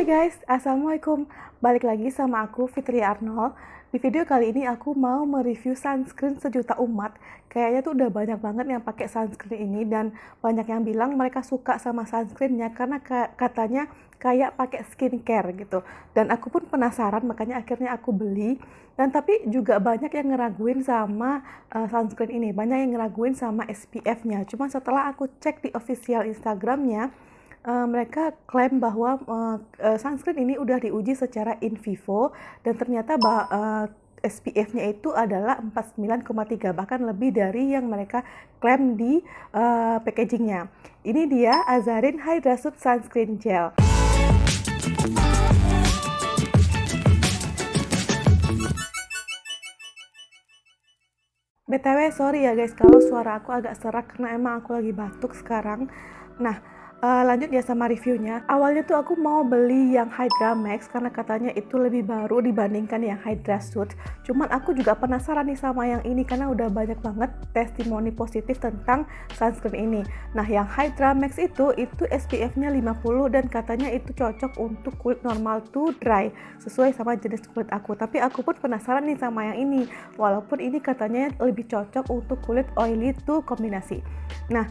Hai guys, Assalamualaikum. Balik lagi sama aku Fitri Arnold. Di video kali ini aku mau mereview sunscreen sejuta umat. Kayaknya tuh udah banyak banget yang pakai sunscreen ini dan banyak yang bilang mereka suka sama sunscreennya karena katanya kayak pakai skincare gitu. Dan aku pun penasaran, makanya akhirnya aku beli. Dan tapi juga banyak yang ngeraguin sama sunscreen ini. Banyak yang ngeraguin sama SPF-nya. Cuma setelah aku cek di official Instagramnya, mereka klaim bahwa sunscreen ini udah diuji secara in vivo dan ternyata SPF-nya itu adalah 49,3, bahkan lebih dari yang mereka klaim di packagingnya. Ini dia Azarin Hydra Suit Sunscreen Gel. BTW sorry ya guys kalau suara aku agak serak karena emang aku lagi batuk sekarang. Nah, lanjut ya sama reviewnya. Awalnya tuh aku mau beli yang Hydra Max karena katanya itu lebih baru dibandingkan yang Hydra Suit. Cuman aku juga penasaran nih sama yang ini karena udah banyak banget testimoni positif tentang sunscreen ini. Nah, yang Hydra Max itu SPF-nya 50 dan katanya itu cocok untuk kulit normal to dry, sesuai sama jenis kulit aku. Tapi aku pun penasaran nih sama yang ini. Walaupun ini katanya lebih cocok untuk kulit oily to kombinasi. Nah,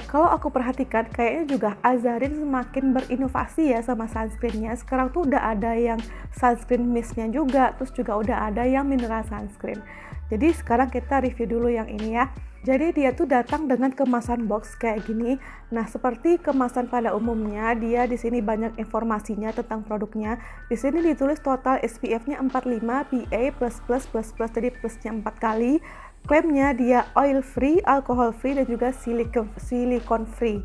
kalau aku perhatikan kayaknya juga Azarin semakin berinovasi ya sama sunscreennya. Sekarang tuh udah ada yang sunscreen mistnya juga, terus juga udah ada yang mineral sunscreen. Jadi sekarang kita review dulu yang ini ya. Jadi dia tuh datang dengan kemasan box kayak gini. Nah, seperti kemasan pada umumnya, dia di sini banyak informasinya tentang produknya. Di sini ditulis total SPF-nya 45 PA++++, jadi plusnya 4 kali. Klaimnya dia oil free, alcohol free, dan juga silikon free.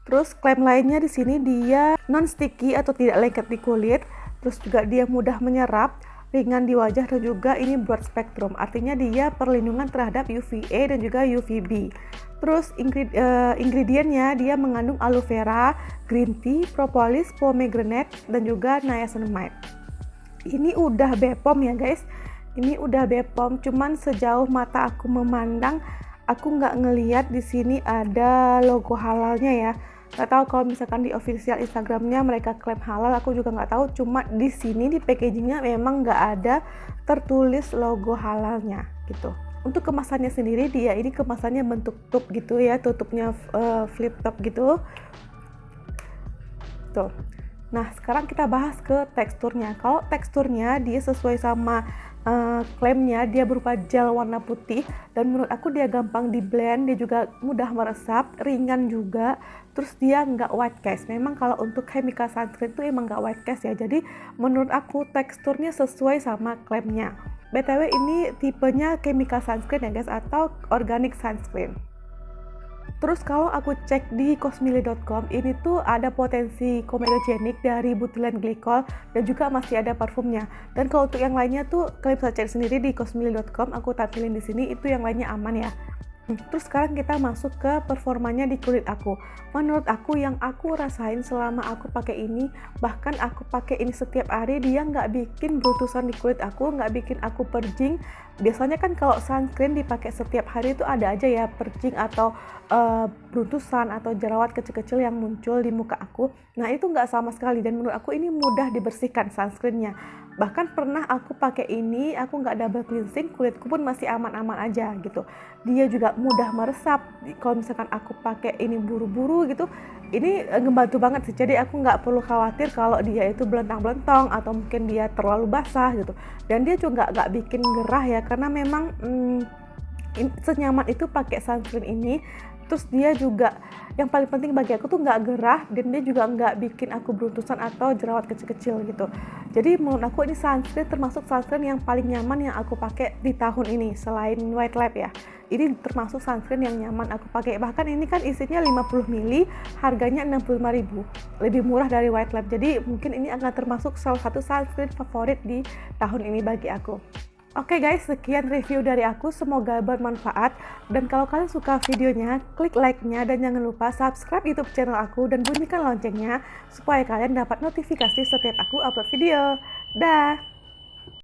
Terus klaim lainnya di sini dia non sticky atau tidak lengket di kulit. Terus juga dia mudah menyerap, ringan di wajah, dan juga ini broad spectrum. Artinya dia perlindungan terhadap UVA dan juga UVB. Terus ingredientnya dia mengandung aloe vera, green tea, propolis, pomegranate, dan juga niacinamide. Ini udah BPOM ya guys. Ini udah BPOM, cuman sejauh mata aku memandang, aku nggak ngeliat di sini ada logo halalnya ya. Nggak tahu kalau misalkan di official Instagramnya mereka klaim halal, aku juga nggak tahu. Cuma di sini di packagingnya memang nggak ada tertulis logo halalnya gitu. Untuk kemasannya sendiri, dia ini kemasannya bentuk tutup gitu ya, tutupnya flip top gitu. Tuh. Nah, sekarang kita bahas ke teksturnya. Kalau teksturnya dia sesuai sama klaimnya, dia berupa gel warna putih dan menurut aku dia gampang di blend, dia juga mudah meresap, ringan juga, terus dia nggak white cast. Memang kalau untuk chemical sunscreen itu emang nggak white cast ya, jadi menurut aku teksturnya sesuai sama klaimnya. BTW ini tipenya chemical sunscreen ya guys, atau organic sunscreen. Terus kalau aku cek di cosmile.com, ini tuh ada potensi komedogenik dari butilen glikol dan juga masih ada parfumnya. Dan kalau untuk yang lainnya tuh kalian bisa cek sendiri di cosmile.com, aku tampilin di sini, itu yang lainnya aman ya. Terus sekarang kita masuk ke performanya di kulit aku. Menurut aku yang aku rasain selama aku pakai ini, bahkan aku pakai ini setiap hari, dia nggak bikin brutusan di kulit aku, nggak bikin aku perjing. Biasanya kan kalau sunscreen dipakai setiap hari itu ada aja ya perjing atau brutusan atau jerawat kecil-kecil yang muncul di muka aku. Nah itu nggak sama sekali dan menurut aku ini mudah dibersihkan sunscreennya. Bahkan pernah aku pakai ini, aku nggak double cleansing, kulitku pun masih aman-aman aja gitu. Dia juga mudah meresap. Kalau misalkan aku pakai ini buru-buru gitu, ini ngebantu banget sih. Jadi aku nggak perlu khawatir kalau dia itu belentang-belentong atau mungkin dia terlalu basah gitu. Dan dia juga nggak bikin gerah ya, karena memang senyaman itu pakai sunscreen ini. Terus dia juga yang paling penting bagi aku tuh nggak gerah dan dia juga nggak bikin aku beruntusan atau jerawat kecil-kecil gitu. Jadi menurut aku ini sunscreen termasuk sunscreen yang paling nyaman yang aku pakai di tahun ini selain White Lab ya. Ini termasuk sunscreen yang nyaman aku pakai. Bahkan ini kan isinya 50 ml, harganya 65.000. Lebih murah dari White Lab. Jadi mungkin ini akan termasuk salah satu sunscreen favorit di tahun ini bagi aku. Oke guys, sekian review dari aku, semoga bermanfaat. Dan kalau kalian suka videonya, klik like-nya dan jangan lupa subscribe YouTube channel aku dan bunyikan loncengnya supaya kalian dapat notifikasi setiap aku upload video. Dah!